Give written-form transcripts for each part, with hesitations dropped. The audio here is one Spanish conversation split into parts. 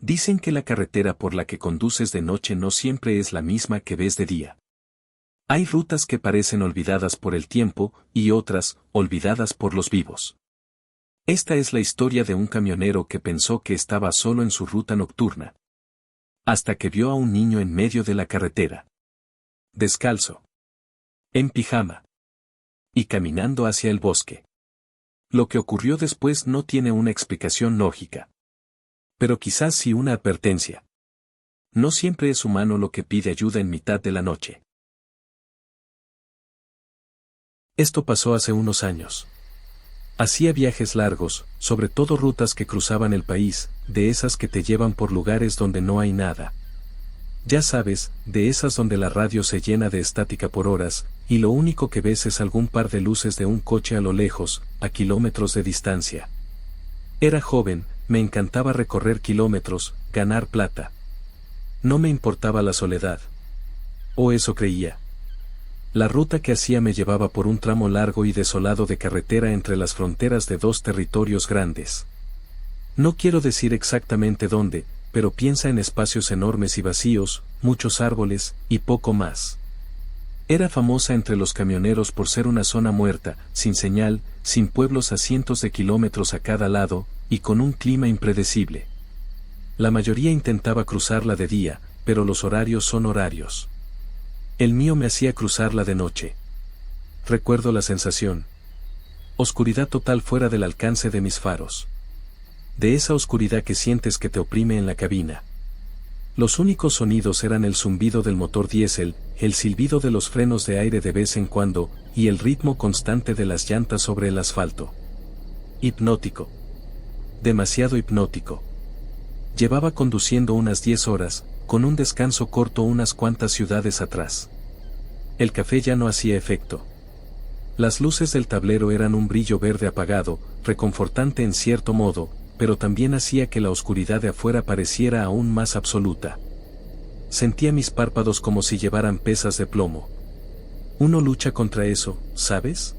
Dicen que la carretera por la que conduces de noche no siempre es la misma que ves de día. Hay rutas que parecen olvidadas por el tiempo y otras, olvidadas por los vivos. Esta es la historia de un camionero que pensó que estaba solo en su ruta nocturna. Hasta que vio a un niño en medio de la carretera. Descalzo. En pijama. Y caminando hacia el bosque. Lo que ocurrió después no tiene una explicación lógica. Pero quizás sí una advertencia. No siempre es humano lo que pide ayuda en mitad de la noche. Esto pasó hace unos años. Hacía viajes largos, sobre todo rutas que cruzaban el país, de esas que te llevan por lugares donde no hay nada. Ya sabes, de esas donde la radio se llena de estática por horas, y lo único que ves es algún par de luces de un coche a lo lejos, a kilómetros de distancia. Era joven, me encantaba recorrer kilómetros, ganar plata. No me importaba la soledad. O eso creía. La ruta que hacía me llevaba por un tramo largo y desolado de carretera entre las fronteras de dos territorios grandes. No quiero decir exactamente dónde, pero piensa en espacios enormes y vacíos, muchos árboles, y poco más. Era famosa entre los camioneros por ser una zona muerta, sin señal, sin pueblos a cientos de kilómetros a cada lado, y con un clima impredecible. La mayoría intentaba cruzarla de día, pero los horarios son horarios. El mío me hacía cruzarla de noche. Recuerdo la sensación. Oscuridad total fuera del alcance de mis faros. De esa oscuridad que sientes que te oprime en la cabina. Los únicos sonidos eran el zumbido del motor diésel, el silbido de los frenos de aire de vez en cuando, y el ritmo constante de las llantas sobre el asfalto. Hipnótico. Demasiado hipnótico. Llevaba conduciendo unas 10 horas, con un descanso corto unas cuantas ciudades atrás. El café ya no hacía efecto. Las luces del tablero eran un brillo verde apagado, reconfortante en cierto modo, pero también hacía que la oscuridad de afuera pareciera aún más absoluta. Sentía mis párpados como si llevaran pesas de plomo. Uno lucha contra eso, ¿sabes?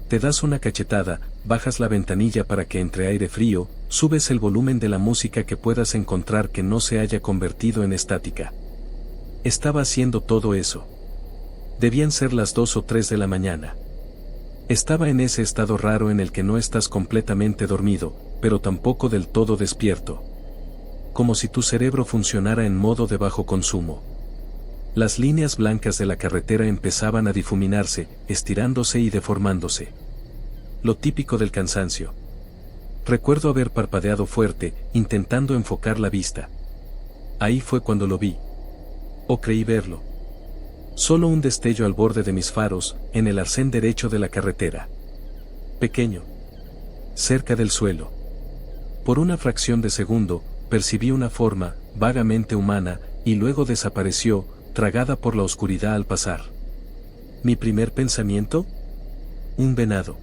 Te das una cachetada, bajas la ventanilla para que entre aire frío, subes el volumen de la música que puedas encontrar que no se haya convertido en estática. Estaba haciendo todo eso. Debían ser las 2 o 3 de la mañana. Estaba en ese estado raro en el que no estás completamente dormido, pero tampoco del todo despierto. Como si tu cerebro funcionara en modo de bajo consumo. Las líneas blancas de la carretera empezaban a difuminarse, estirándose y deformándose. Lo típico del cansancio. Recuerdo haber parpadeado fuerte, intentando enfocar la vista. Ahí fue cuando lo vi. O creí verlo. Solo un destello al borde de mis faros, en el arcén derecho de la carretera. Pequeño. Cerca del suelo. Por una fracción de segundo, percibí una forma, vagamente humana, y luego desapareció, tragada por la oscuridad al pasar. ¿Mi primer pensamiento? Un venado.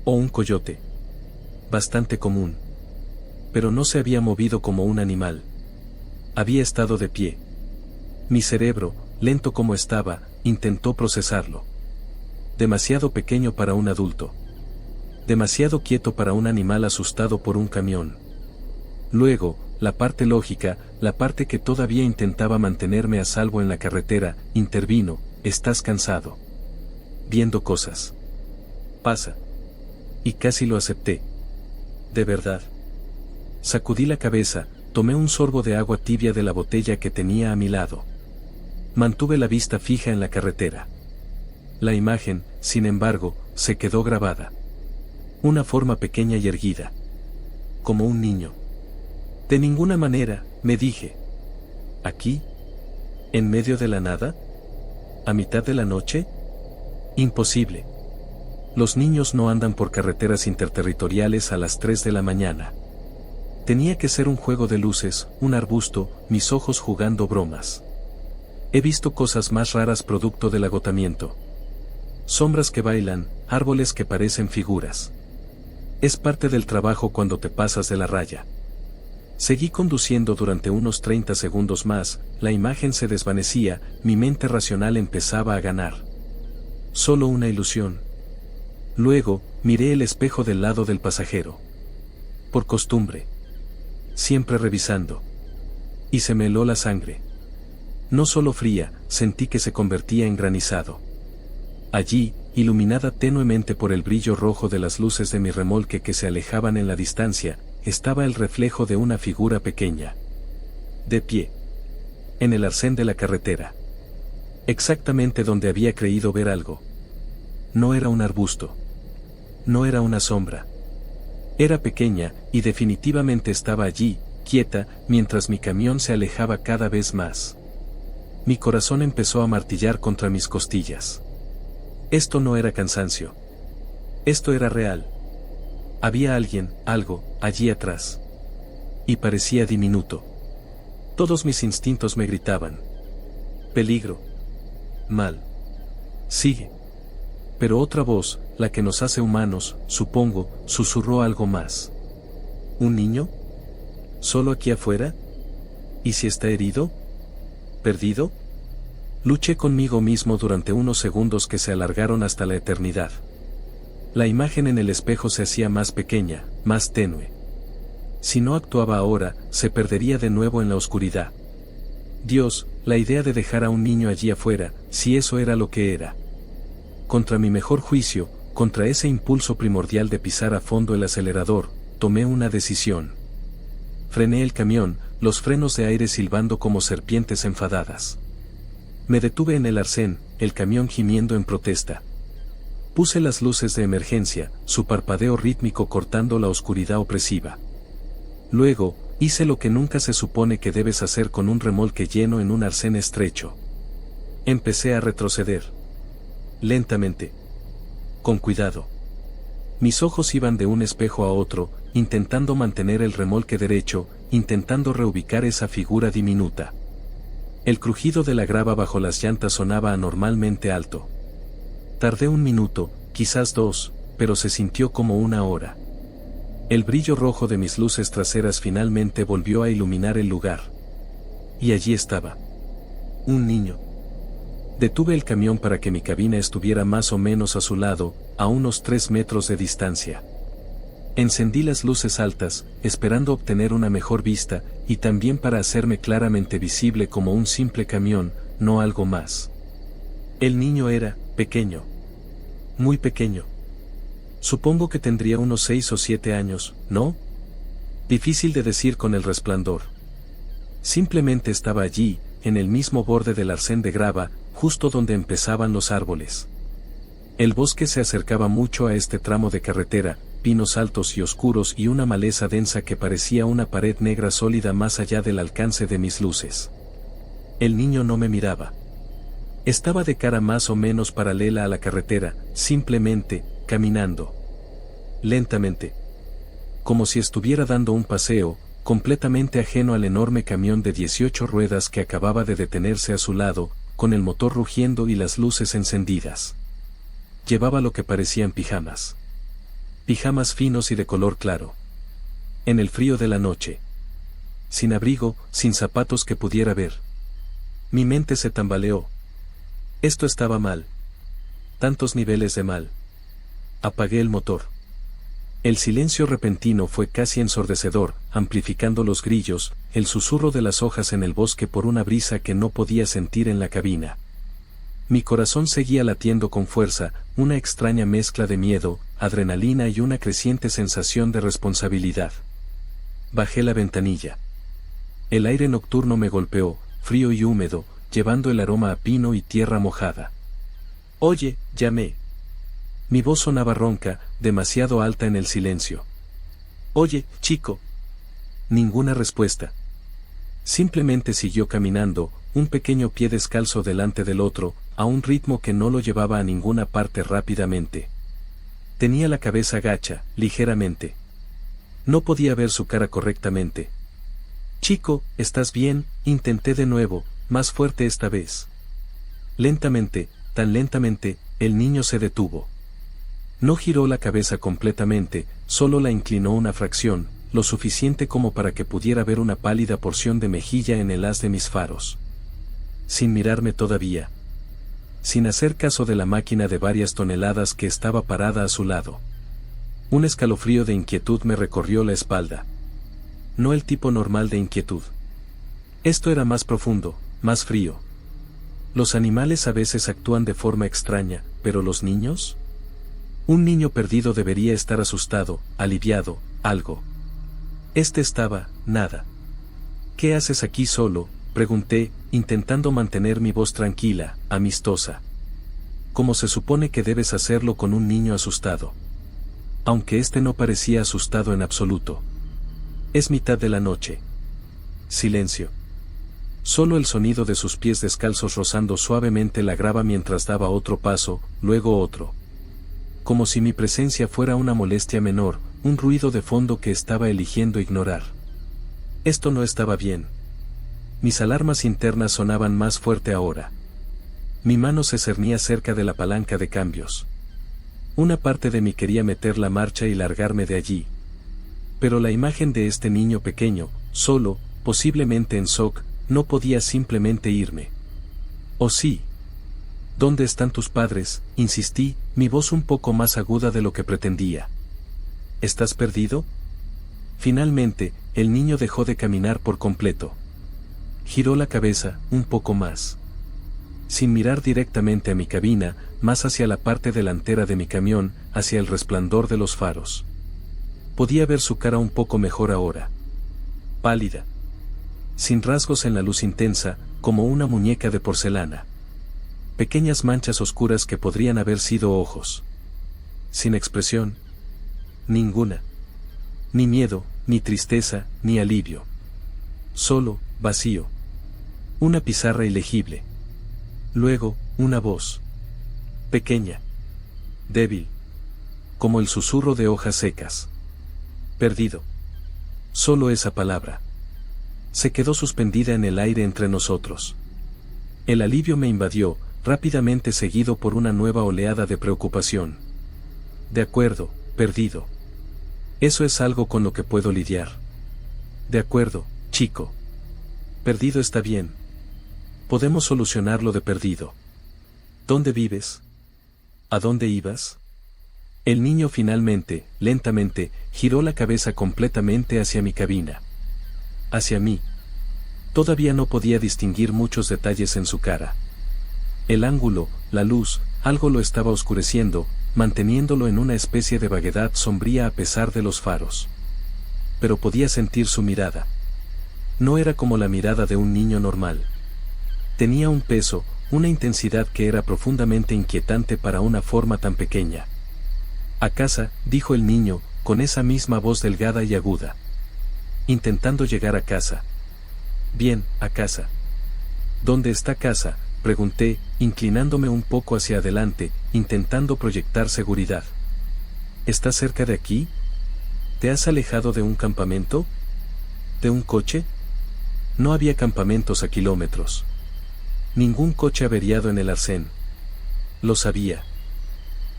O un coyote. Bastante común. Pero no se había movido como un animal. Había estado de pie. Mi cerebro, lento como estaba, intentó procesarlo. Demasiado pequeño para un adulto. Demasiado quieto para un animal asustado por un camión. Luego, la parte lógica, la parte que todavía intentaba mantenerme a salvo en la carretera, intervino: estás cansado. Viendo cosas. Pasa. Y casi lo acepté. De verdad. Sacudí la cabeza, tomé un sorbo de agua tibia de la botella que tenía a mi lado. Mantuve la vista fija en la carretera. La imagen, sin embargo, se quedó grabada. Una forma pequeña y erguida. Como un niño. De ninguna manera, me dije. ¿Aquí? ¿En medio de la nada? ¿A mitad de la noche? Imposible. Los niños no andan por carreteras interterritoriales a las 3 de la mañana. Tenía que ser un juego de luces, un arbusto, mis ojos jugando bromas. He visto cosas más raras producto del agotamiento. Sombras que bailan, árboles que parecen figuras. Es parte del trabajo cuando te pasas de la raya. Seguí conduciendo durante unos 30 segundos más, la imagen se desvanecía, mi mente racional empezaba a ganar. Solo una ilusión. Luego, miré el espejo del lado del pasajero. Por costumbre. siempre revisando. Y se me heló la sangre. No solo fría, sentí que se convertía en granizado. Allí, iluminada tenuemente por el brillo rojo de las luces de mi remolque que se alejaban en la distancia, estaba el reflejo de una figura pequeña. De pie. En el arcén de la carretera. Exactamente donde había creído ver algo. No era un arbusto. No era una sombra. Era pequeña, y definitivamente estaba allí, quieta, mientras mi camión se alejaba cada vez más. Mi corazón empezó a martillar contra mis costillas. Esto no era cansancio. Esto era real. Había alguien, algo, allí atrás. Y parecía diminuto. Todos mis instintos me gritaban. Peligro. Mal. Sigue. Pero otra voz, la que nos hace humanos, supongo, susurró algo más. ¿Un niño? ¿Solo aquí afuera? ¿Y si está herido? ¿Perdido? Luché conmigo mismo durante unos segundos que se alargaron hasta la eternidad. La imagen en el espejo se hacía más pequeña, más tenue. Si no actuaba ahora, se perdería de nuevo en la oscuridad. Dios, la idea de dejar a un niño allí afuera, si eso era lo que era. Contra mi mejor juicio, contra ese impulso primordial de pisar a fondo el acelerador, tomé una decisión. Frené el camión, los frenos de aire silbando como serpientes enfadadas. Me detuve en el arcén, el camión gimiendo en protesta. Puse las luces de emergencia, su parpadeo rítmico cortando la oscuridad opresiva. Luego, hice lo que nunca se supone que debes hacer con un remolque lleno en un arcén estrecho. Empecé a retroceder. Lentamente. Con cuidado. Mis ojos iban de un espejo a otro, intentando mantener el remolque derecho, intentando reubicar esa figura diminuta. El crujido de la grava bajo las llantas sonaba anormalmente alto. Tardé un minuto, quizás dos, pero se sintió como una hora. El brillo rojo de mis luces traseras finalmente volvió a iluminar el lugar. Y allí estaba. Un niño. Detuve el camión para que mi cabina estuviera más o menos a su lado, a unos 3 metros de distancia. Encendí las luces altas, esperando obtener una mejor vista, y también para hacerme claramente visible como un simple camión, no algo más. El niño era, pequeño. Muy pequeño. Supongo que tendría unos 6 o 7 años, ¿no? Difícil de decir con el resplandor. Simplemente estaba allí, en el mismo borde del arcén de grava, justo donde empezaban los árboles. El bosque se acercaba mucho a este tramo de carretera, pinos altos y oscuros y una maleza densa que parecía una pared negra sólida más allá del alcance de mis luces. El niño no me miraba. Estaba de cara más o menos paralela a la carretera, simplemente, caminando. Lentamente. Como si estuviera dando un paseo, completamente ajeno al enorme camión de 18 ruedas que acababa de detenerse a su lado, con el motor rugiendo y las luces encendidas. Llevaba lo que parecían pijamas. Pijamas finos y de color claro. En el frío de la noche. Sin abrigo, sin zapatos que pudiera ver. Mi mente se tambaleó. Esto estaba mal. Tantos niveles de mal. Apagué el motor. El silencio repentino fue casi ensordecedor, amplificando los grillos, el susurro de las hojas en el bosque por una brisa que no podía sentir en la cabina. Mi corazón seguía latiendo con fuerza, una extraña mezcla de miedo, adrenalina y una creciente sensación de responsabilidad. Bajé la ventanilla. El aire nocturno me golpeó, frío y húmedo, llevando el aroma a pino y tierra mojada. «Oye», llamé. Mi voz sonaba ronca, demasiado alta en el silencio. «Oye, chico». Ninguna respuesta. Simplemente siguió caminando, un pequeño pie descalzo delante del otro, a un ritmo que no lo llevaba a ninguna parte rápidamente. Tenía la cabeza gacha, ligeramente. No podía ver su cara correctamente. «Chico, ¿estás bien?», intenté de nuevo, más fuerte esta vez. Lentamente, tan lentamente, el niño se detuvo. No giró la cabeza completamente, solo la inclinó una fracción, lo suficiente como para que pudiera ver una pálida porción de mejilla en el haz de mis faros. Sin mirarme todavía. Sin hacer caso de la máquina de varias toneladas que estaba parada a su lado. Un escalofrío de inquietud me recorrió la espalda. no el tipo normal de inquietud. Esto era más profundo, más frío. Los animales a veces actúan de forma extraña, pero los niños... Un niño perdido debería estar asustado, aliviado, algo. Este estaba, nada. ¿Qué haces aquí solo?, pregunté, intentando mantener mi voz tranquila, amistosa. Como se supone que debes hacerlo con un niño asustado. Aunque este no parecía asustado en absoluto. Es mitad de la noche. Silencio. Solo el sonido de sus pies descalzos rozando suavemente la grava mientras daba otro paso, luego otro. Como si mi presencia fuera una molestia menor, un ruido de fondo que estaba eligiendo ignorar. Esto no estaba bien. Mis alarmas internas sonaban más fuerte ahora. Mi mano se cernía cerca de la palanca de cambios. Una parte de mí quería meter la marcha y largarme de allí. Pero la imagen de este niño pequeño, solo, posiblemente en shock, no podía simplemente irme. ¿O sí? ¿Dónde están tus padres?, insistí, mi voz un poco más aguda de lo que pretendía. ¿Estás perdido? Finalmente, el niño dejó de caminar por completo. Giró la cabeza, un poco más. Sin mirar directamente a mi cabina, más hacia la parte delantera de mi camión, hacia el resplandor de los faros. Podía ver su cara un poco mejor ahora. Pálida. Sin rasgos en la luz intensa, como una muñeca de porcelana. Pequeñas manchas oscuras que podrían haber sido ojos. Sin expresión. Ninguna. Ni miedo, ni tristeza, ni alivio. Solo, vacío. Una pizarra ilegible. Luego, una voz. Pequeña. Débil. Como el susurro de hojas secas. Perdido. Solo esa palabra. Se quedó suspendida en el aire entre nosotros. El alivio me invadió, rápidamente seguido por una nueva oleada de preocupación. De acuerdo, perdido. Eso es algo con lo que puedo lidiar. De acuerdo, chico. Perdido está bien. Podemos solucionarlo de perdido. ¿Dónde vives? ¿A dónde ibas? El niño finalmente, lentamente, giró la cabeza completamente hacia mi cabina. Hacia mí. Todavía no podía distinguir muchos detalles en su cara. El ángulo, la luz, algo lo estaba oscureciendo, manteniéndolo en una especie de vaguedad sombría a pesar de los faros. Pero podía sentir su mirada. No era como la mirada de un niño normal. Tenía un peso, una intensidad que era profundamente inquietante para una forma tan pequeña. «A casa», dijo el niño, con esa misma voz delgada y aguda. Intentando llegar a casa. «Bien, a casa». «¿Dónde está casa?», pregunté, inclinándome un poco hacia adelante, intentando proyectar seguridad. «¿Estás cerca de aquí? ¿Te has alejado de un campamento? ¿De un coche?» No había campamentos a kilómetros. Ningún coche averiado en el arcén. Lo sabía.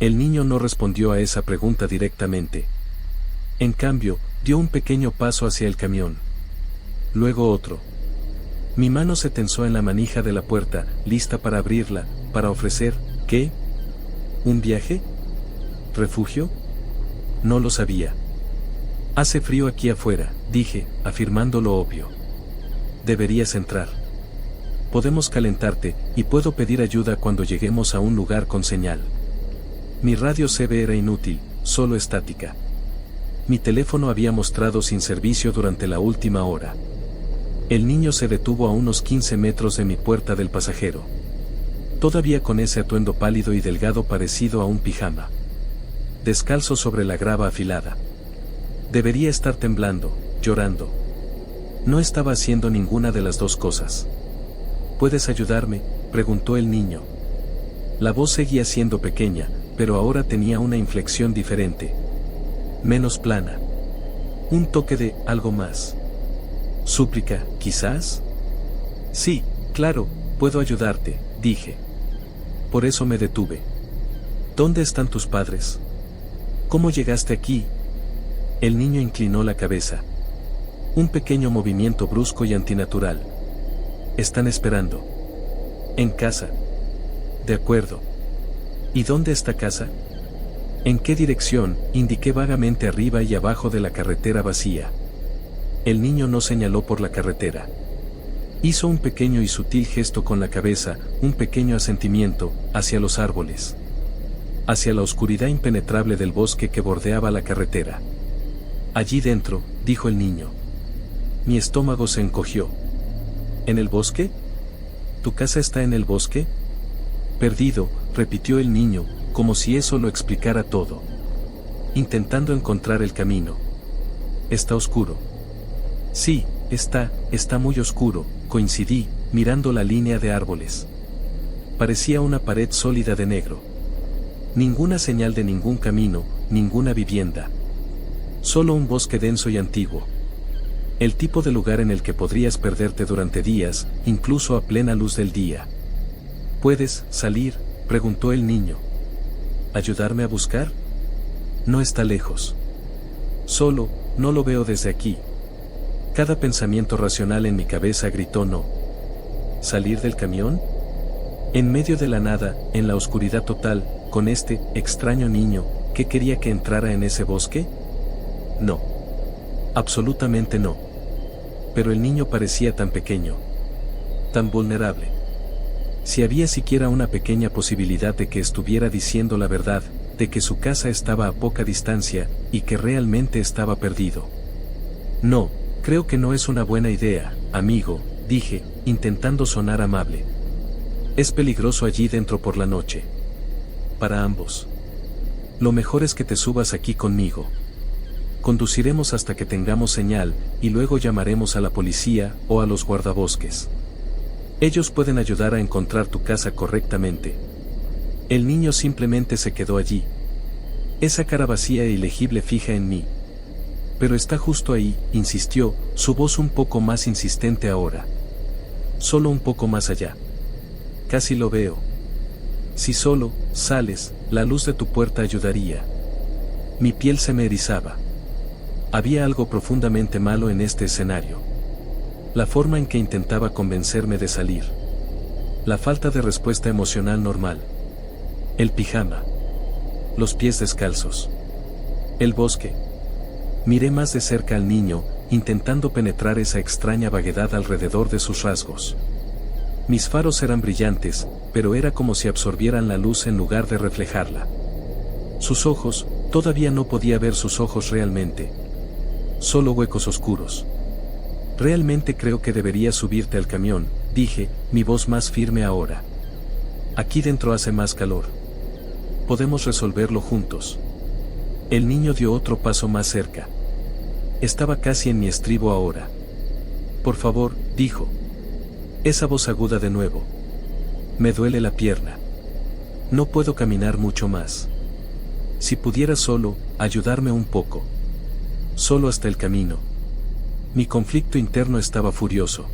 El niño no respondió a esa pregunta directamente. En cambio, dio un pequeño paso hacia el camión. Luego otro. Mi mano se tensó en la manija de la puerta, lista para abrirla, para ofrecer, ¿qué? ¿Un viaje? ¿Refugio? No lo sabía. «Hace frío aquí afuera», dije, afirmando lo obvio. «Deberías entrar. Podemos calentarte, y puedo pedir ayuda cuando lleguemos a un lugar con señal». Mi radio CB era inútil, solo estática. Mi teléfono había mostrado sin servicio durante la última hora. El niño se detuvo a unos 15 metros de mi puerta del pasajero. Todavía con ese atuendo pálido y delgado parecido a un pijama. Descalzo sobre la grava afilada. Debería estar temblando, llorando. No estaba haciendo ninguna de las dos cosas. «¿Puedes ayudarme?», preguntó el niño. La voz seguía siendo pequeña, pero ahora tenía una inflexión diferente. Menos plana. Un toque de algo más. «¿Súplica, quizás?» «Sí, claro, puedo ayudarte», dije. Por eso me detuve. «¿Dónde están tus padres? ¿Cómo llegaste aquí?» El niño inclinó la cabeza. Un pequeño movimiento brusco y antinatural. «Están esperando. En casa». «De acuerdo. ¿Y dónde está casa?» «¿En qué dirección?», indiqué vagamente arriba y abajo de la carretera vacía. El niño no señaló por la carretera. Hizo un pequeño y sutil gesto con la cabeza, un pequeño asentimiento, hacia los árboles. Hacia la oscuridad impenetrable del bosque que bordeaba la carretera. Allí dentro, dijo el niño. Mi estómago se encogió. ¿En el bosque? ¿Tu casa está en el bosque? Perdido, repitió el niño, como si eso lo explicara todo. Intentando encontrar el camino. Está oscuro. Sí, está muy oscuro, coincidí, mirando la línea de árboles. Parecía una pared sólida de negro. Ninguna señal de ningún camino, ninguna vivienda. Solo un bosque denso y antiguo. El tipo de lugar en el que podrías perderte durante días, incluso a plena luz del día. ¿Puedes salir?, preguntó el niño. ¿Ayudarme a buscar? No está lejos. Solo, no lo veo desde aquí. Cada pensamiento racional en mi cabeza gritó no. ¿Salir del camión? En medio de la nada, en la oscuridad total, con este extraño niño, ¿qué quería que entrara en ese bosque? No. Absolutamente no. Pero el niño parecía tan pequeño. Tan vulnerable. Si había siquiera una pequeña posibilidad de que estuviera diciendo la verdad, de que su casa estaba a poca distancia, y que realmente estaba perdido. No, creo que no es una buena idea, amigo, dije, intentando sonar amable. Es peligroso allí dentro por la noche. Para ambos. Lo mejor es que te subas aquí conmigo. Conduciremos hasta que tengamos señal, y luego llamaremos a la policía, o a los guardabosques. Ellos pueden ayudar a encontrar tu casa correctamente. El niño simplemente se quedó allí. Esa cara vacía e ilegible fija en mí. Pero está justo ahí, insistió, su voz un poco más insistente ahora. Solo un poco más allá. Casi lo veo. Si solo sales, la luz de tu puerta ayudaría. Mi piel se me erizaba. Había algo profundamente malo en este escenario. La forma en que intentaba convencerme de salir. La falta de respuesta emocional normal. El pijama. Los pies descalzos. El bosque. Miré más de cerca al niño, intentando penetrar esa extraña vaguedad alrededor de sus rasgos. Mis faros eran brillantes, pero era como si absorbieran la luz en lugar de reflejarla. Sus ojos, todavía no podía ver sus ojos realmente. Solo huecos oscuros. Realmente creo que deberías subirte al camión, dije, mi voz más firme ahora. Aquí dentro hace más calor. Podemos resolverlo juntos. El niño dio otro paso más cerca. Estaba casi en mi estribo ahora. Por favor, dijo. Esa voz aguda de nuevo. Me duele la pierna. No puedo caminar mucho más. Si pudiera solo, ayudarme un poco. Solo hasta el camino. Mi conflicto interno estaba furioso.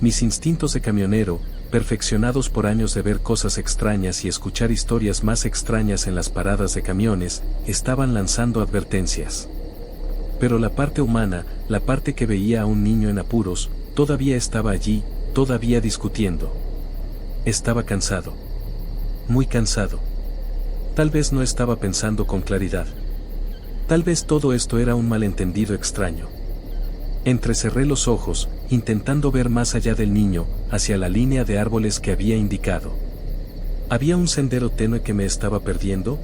Mis instintos de camionero, perfeccionados por años de ver cosas extrañas y escuchar historias más extrañas en las paradas de camiones, estaban lanzando advertencias. Pero la parte humana, la parte que veía a un niño en apuros, todavía estaba allí, todavía discutiendo. Estaba cansado. Muy cansado. Tal vez no estaba pensando con claridad. Tal vez todo esto era un malentendido extraño. Entrecerré los ojos, intentando ver más allá del niño, hacia la línea de árboles que había indicado. ¿Había un sendero tenue que me estaba perdiendo?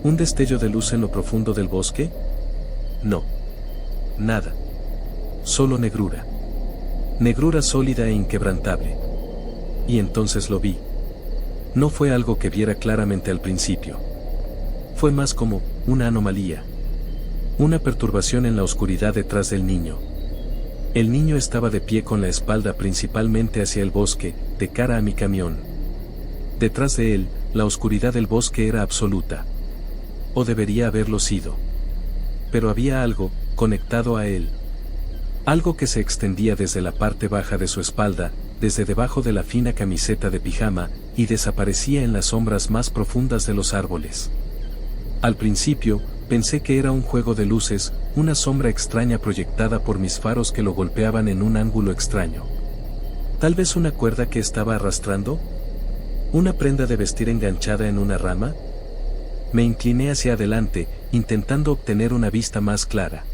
¿Un destello de luz en lo profundo del bosque? No. Nada. Solo negrura. Negrura sólida e inquebrantable. Y entonces lo vi. No fue algo que viera claramente al principio. Fue más como una anomalía. Una perturbación en la oscuridad detrás del niño. El niño estaba de pie con la espalda principalmente hacia el bosque, de cara a mi camión. Detrás de él, la oscuridad del bosque era absoluta. O debería haberlo sido. Pero había algo, conectado a él. Algo que se extendía desde la parte baja de su espalda, desde debajo de la fina camiseta de pijama, y desaparecía en las sombras más profundas de los árboles. Al principio, pensé que era un juego de luces, una sombra extraña proyectada por mis faros que lo golpeaban en un ángulo extraño. Tal vez una cuerda que estaba arrastrando. ¿Una prenda de vestir enganchada en una rama? Me incliné hacia adelante, intentando obtener una vista más clara.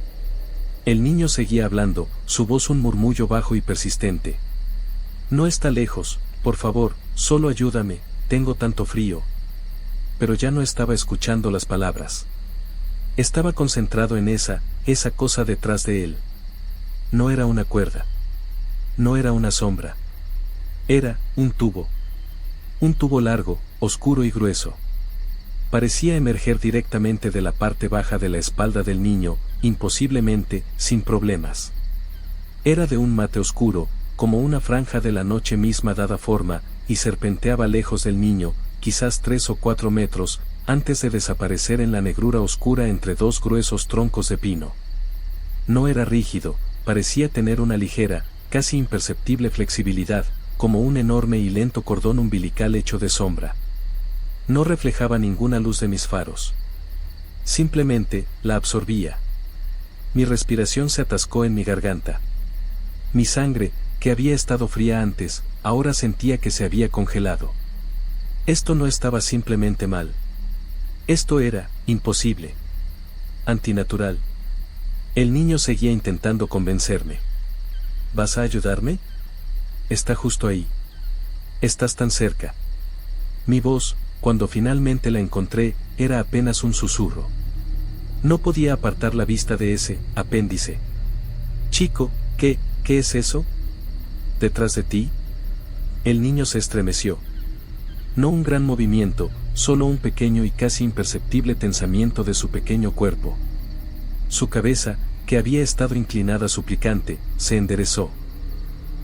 El niño seguía hablando, su voz un murmullo bajo y persistente. No está lejos, por favor, solo ayúdame, tengo tanto frío. Pero ya no estaba escuchando las palabras. Estaba concentrado en esa cosa detrás de él. No era una cuerda. No era una sombra. Era un tubo. Un tubo largo, oscuro y grueso. Parecía emerger directamente de la parte baja de la espalda del niño, imposiblemente, sin problemas. Era de un mate oscuro, como una franja de la noche misma dada forma, y serpenteaba lejos del niño, quizás 3 o 4 metros, antes de desaparecer en la negrura oscura entre dos gruesos troncos de pino. No era rígido, parecía tener una ligera, casi imperceptible flexibilidad, como un enorme y lento cordón umbilical hecho de sombra. No reflejaba ninguna luz de mis faros. Simplemente, la absorbía. Mi respiración se atascó en mi garganta. Mi sangre, que había estado fría antes, ahora sentía que se había congelado. Esto no estaba simplemente mal. Esto era imposible. Antinatural. El niño seguía intentando convencerme. ¿Vas a ayudarme? Está justo ahí. Estás tan cerca. Mi voz, cuando finalmente la encontré, era apenas un susurro. No podía apartar la vista de ese apéndice. Chico, ¿qué es eso? ¿Detrás de ti? El niño se estremeció. No un gran movimiento, solo un pequeño y casi imperceptible tensamiento de su pequeño cuerpo. Su cabeza, que había estado inclinada suplicante, se enderezó.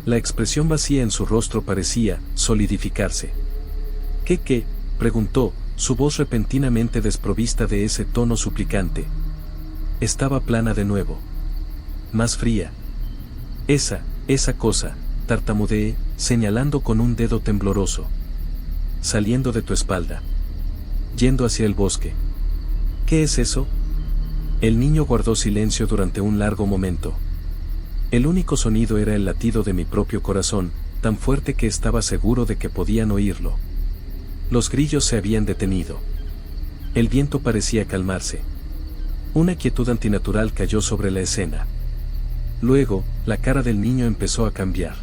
La expresión vacía en su rostro parecía solidificarse. ¿Qué? Preguntó, su voz repentinamente desprovista de ese tono suplicante. Estaba plana de nuevo. Más fría. Esa cosa, tartamudeé, señalando con un dedo tembloroso. Saliendo de tu espalda. Yendo hacia el bosque. ¿Qué es eso? El niño guardó silencio durante un largo momento. El único sonido era el latido de mi propio corazón, tan fuerte que estaba seguro de que podían oírlo. Los grillos se habían detenido. El viento parecía calmarse. Una quietud antinatural cayó sobre la escena. Luego, la cara del niño empezó a cambiar.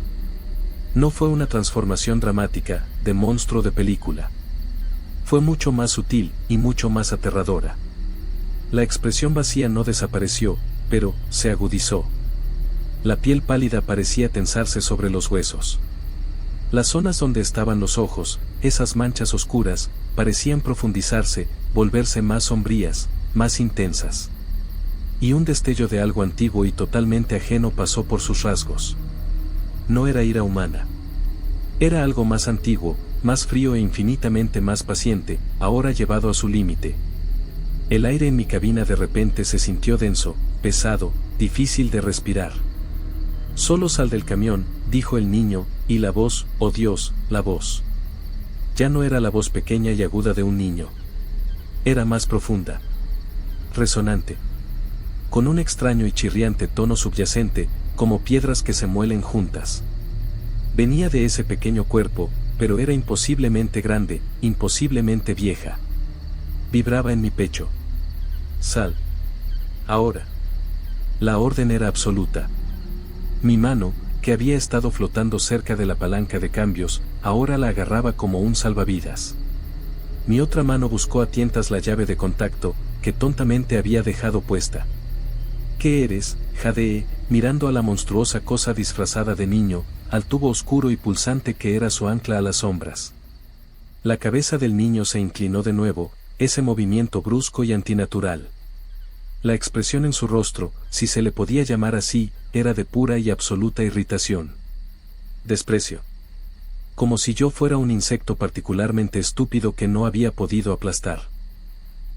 No fue una transformación dramática, de monstruo de película. Fue mucho más sutil, y mucho más aterradora. La expresión vacía no desapareció, pero se agudizó. La piel pálida parecía tensarse sobre los huesos. Las zonas donde estaban los ojos, esas manchas oscuras, parecían profundizarse, volverse más sombrías, más intensas. Y un destello de algo antiguo y totalmente ajeno pasó por sus rasgos. No era ira humana. Era algo más antiguo, más frío e infinitamente más paciente, ahora llevado a su límite. El aire en mi cabina de repente se sintió denso, pesado, difícil de respirar. Solo sal del camión, dijo el niño, y la voz, oh Dios, la voz. Ya no era la voz pequeña y aguda de un niño. Era más profunda. Resonante. Con un extraño y chirriante tono subyacente, como piedras que se muelen juntas. Venía de ese pequeño cuerpo, pero era imposiblemente grande, imposiblemente vieja. Vibraba en mi pecho. Sal. Ahora. La orden era absoluta. Mi mano, que había estado flotando cerca de la palanca de cambios, ahora la agarraba como un salvavidas. Mi otra mano buscó a tientas la llave de contacto, que tontamente había dejado puesta. ¿Qué eres? Jadeé, mirando a la monstruosa cosa disfrazada de niño, al tubo oscuro y pulsante que era su ancla a las sombras. La cabeza del niño se inclinó de nuevo, ese movimiento brusco y antinatural. La expresión en su rostro, si se le podía llamar así, era de pura y absoluta irritación. Desprecio. Como si yo fuera un insecto particularmente estúpido que no había podido aplastar.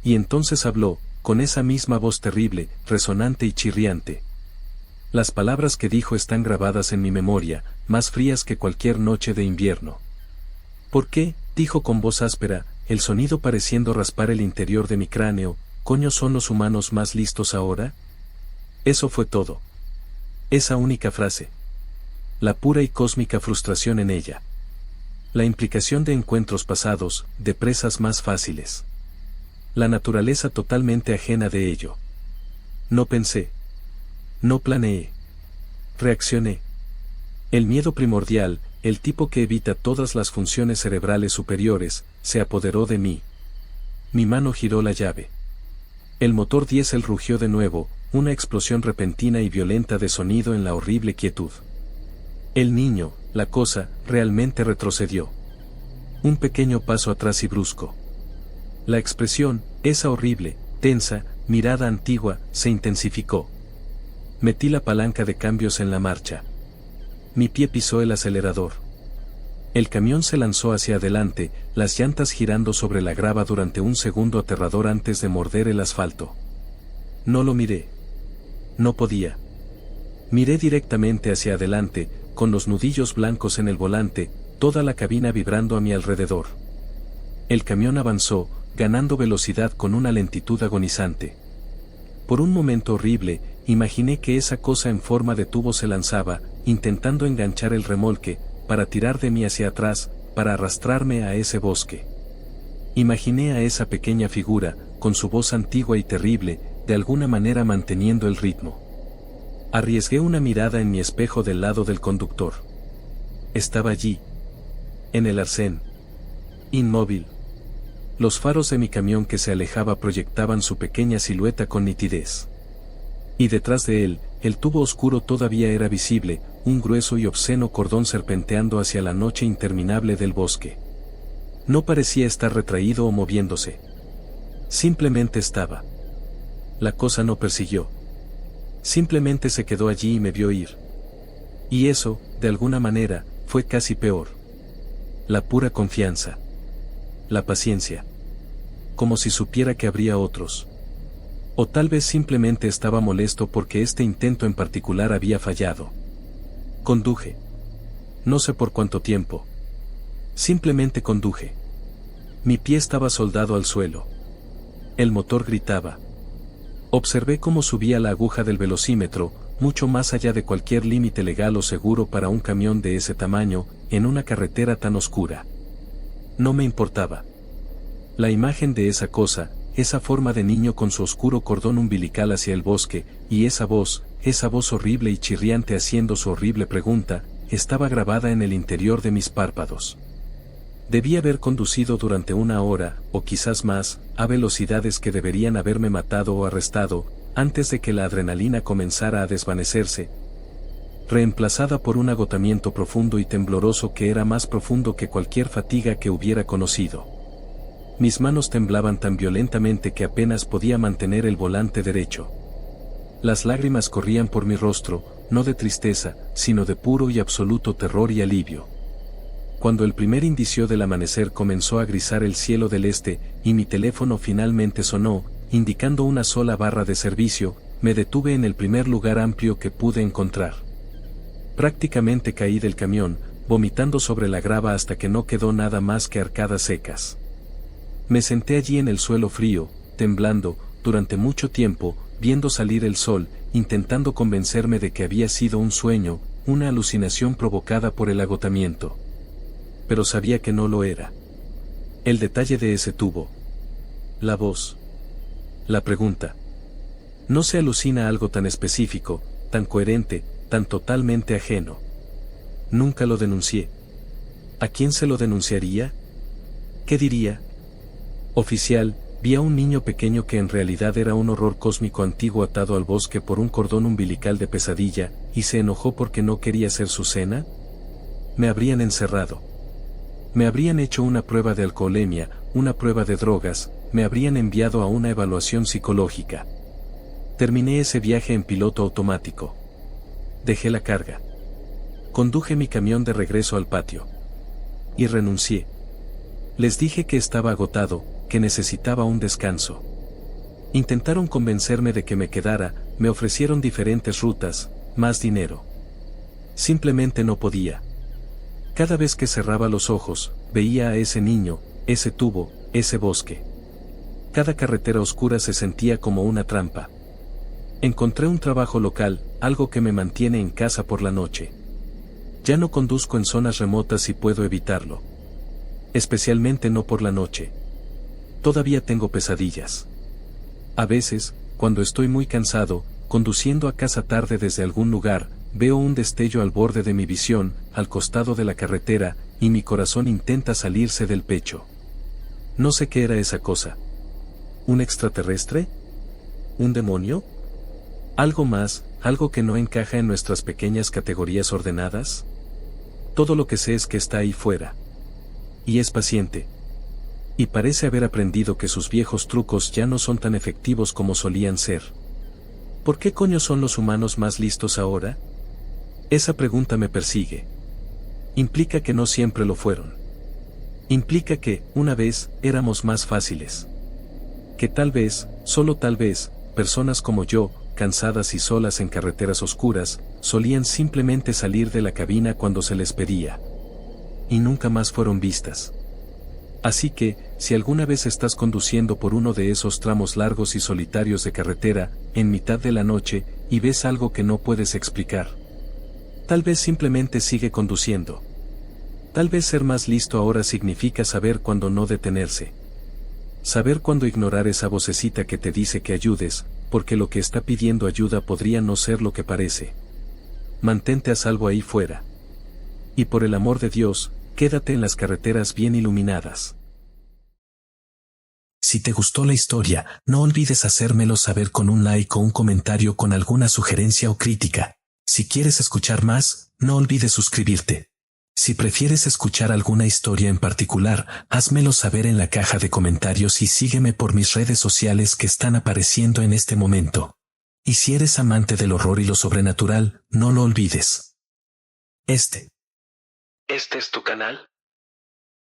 Y entonces habló, con esa misma voz terrible, resonante y chirriante. Las palabras que dijo están grabadas en mi memoria, más frías que cualquier noche de invierno. ¿Por qué? Dijo con voz áspera, el sonido pareciendo raspar el interior de mi cráneo. ¿Coño son los humanos más listos ahora? Eso fue todo. Esa única frase. La pura y cósmica frustración en ella. La implicación de encuentros pasados, de presas más fáciles. La naturaleza totalmente ajena de ello. No pensé. No planeé. Reaccioné. El miedo primordial, el tipo que evita todas las funciones cerebrales superiores, se apoderó de mí. Mi mano giró la llave. El motor diésel rugió de nuevo, una explosión repentina y violenta de sonido en la horrible quietud. El niño, la cosa, realmente retrocedió. Un pequeño paso atrás y brusco. La expresión, esa horrible, tensa, mirada antigua, se intensificó. Metí la palanca de cambios en la marcha. Mi pie pisó el acelerador. El camión se lanzó hacia adelante, las llantas girando sobre la grava durante un segundo aterrador antes de morder el asfalto. No lo miré. No podía. Miré directamente hacia adelante, con los nudillos blancos en el volante, toda la cabina vibrando a mi alrededor. El camión avanzó, ganando velocidad con una lentitud agonizante. Por un momento horrible, imaginé que esa cosa en forma de tubo se lanzaba, intentando enganchar el remolque, para tirar de mí hacia atrás, para arrastrarme a ese bosque. Imaginé a esa pequeña figura, con su voz antigua y terrible, de alguna manera manteniendo el ritmo. Arriesgué una mirada en mi espejo del lado del conductor. Estaba allí. En el arcén. Inmóvil. Los faros de mi camión que se alejaba proyectaban su pequeña silueta con nitidez. Y detrás de él, el tubo oscuro todavía era visible, un grueso y obsceno cordón serpenteando hacia la noche interminable del bosque. No parecía estar retraído o moviéndose. Simplemente estaba. La cosa no persiguió. Simplemente se quedó allí y me vio ir. Y eso, de alguna manera, fue casi peor. La pura confianza. La paciencia. Como si supiera que habría otros. O tal vez simplemente estaba molesto porque este intento en particular había fallado. Conduje. No sé por cuánto tiempo. Simplemente conduje. Mi pie estaba soldado al suelo. El motor gritaba. Observé cómo subía la aguja del velocímetro, mucho más allá de cualquier límite legal o seguro para un camión de ese tamaño, en una carretera tan oscura. No me importaba. La imagen de esa cosa, esa forma de niño con su oscuro cordón umbilical hacia el bosque, y esa voz horrible y chirriante haciendo su horrible pregunta, estaba grabada en el interior de mis párpados. Debí haber conducido durante 1 hora, o quizás más, a velocidades que deberían haberme matado o arrestado, antes de que la adrenalina comenzara a desvanecerse, reemplazada por un agotamiento profundo y tembloroso que era más profundo que cualquier fatiga que hubiera conocido. Mis manos temblaban tan violentamente que apenas podía mantener el volante derecho. Las lágrimas corrían por mi rostro, no de tristeza, sino de puro y absoluto terror y alivio. Cuando el primer indicio del amanecer comenzó a grisar el cielo del este, y mi teléfono finalmente sonó, indicando una sola barra de servicio, me detuve en el primer lugar amplio que pude encontrar. Prácticamente caí del camión, vomitando sobre la grava hasta que no quedó nada más que arcadas secas. Me senté allí en el suelo frío, temblando, durante mucho tiempo, viendo salir el sol, intentando convencerme de que había sido un sueño, una alucinación provocada por el agotamiento. Pero sabía que no lo era. El detalle de ese tubo. La voz. La pregunta. No se alucina algo tan específico, tan coherente, tan totalmente ajeno. Nunca lo denuncié. ¿A quién se lo denunciaría? ¿Qué diría? Oficial, vi a un niño pequeño que en realidad era un horror cósmico antiguo atado al bosque por un cordón umbilical de pesadilla, y se enojó porque no quería ser su cena. Me habrían encerrado. Me habrían hecho una prueba de alcoholemia, una prueba de drogas, me habrían enviado a una evaluación psicológica. Terminé ese viaje en piloto automático. Dejé la carga. Conduje mi camión de regreso al patio. Y renuncié. Les dije que estaba agotado, que necesitaba un descanso. Intentaron convencerme de que me quedara, me ofrecieron diferentes rutas, más dinero. Simplemente no podía. Cada vez que cerraba los ojos, veía a ese niño, ese tubo, ese bosque. Cada carretera oscura se sentía como una trampa. Encontré un trabajo local, algo que me mantiene en casa por la noche. Ya no conduzco en zonas remotas si puedo evitarlo. Especialmente no por la noche. Todavía tengo pesadillas. A veces, cuando estoy muy cansado, conduciendo a casa tarde desde algún lugar, veo un destello al borde de mi visión, al costado de la carretera, y mi corazón intenta salirse del pecho. No sé qué era esa cosa. ¿Un extraterrestre? ¿Un demonio? ¿Algo más, algo que no encaja en nuestras pequeñas categorías ordenadas? Todo lo que sé es que está ahí fuera. Y es paciente. Y parece haber aprendido que sus viejos trucos ya no son tan efectivos como solían ser. ¿Por qué coño son los humanos más listos ahora? Esa pregunta me persigue. Implica que no siempre lo fueron. Implica que, una vez, éramos más fáciles. Que tal vez, solo tal vez, personas como yo, cansadas y solas en carreteras oscuras, solían simplemente salir de la cabina cuando se les pedía. Y nunca más fueron vistas. Así que, si alguna vez estás conduciendo por uno de esos tramos largos y solitarios de carretera, en mitad de la noche, y ves algo que no puedes explicar, tal vez simplemente sigue conduciendo. Tal vez ser más listo ahora significa saber cuándo no detenerse. Saber cuándo ignorar esa vocecita que te dice que ayudes, porque lo que está pidiendo ayuda podría no ser lo que parece. Mantente a salvo ahí fuera. Y por el amor de Dios, quédate en las carreteras bien iluminadas. Si te gustó la historia, no olvides hacérmelo saber con un like o un comentario con alguna sugerencia o crítica. Si quieres escuchar más, no olvides suscribirte. Si prefieres escuchar alguna historia en particular, házmelo saber en la caja de comentarios y sígueme por mis redes sociales que están apareciendo en este momento. Y si eres amante del horror y lo sobrenatural, no lo olvides. Este es tu canal.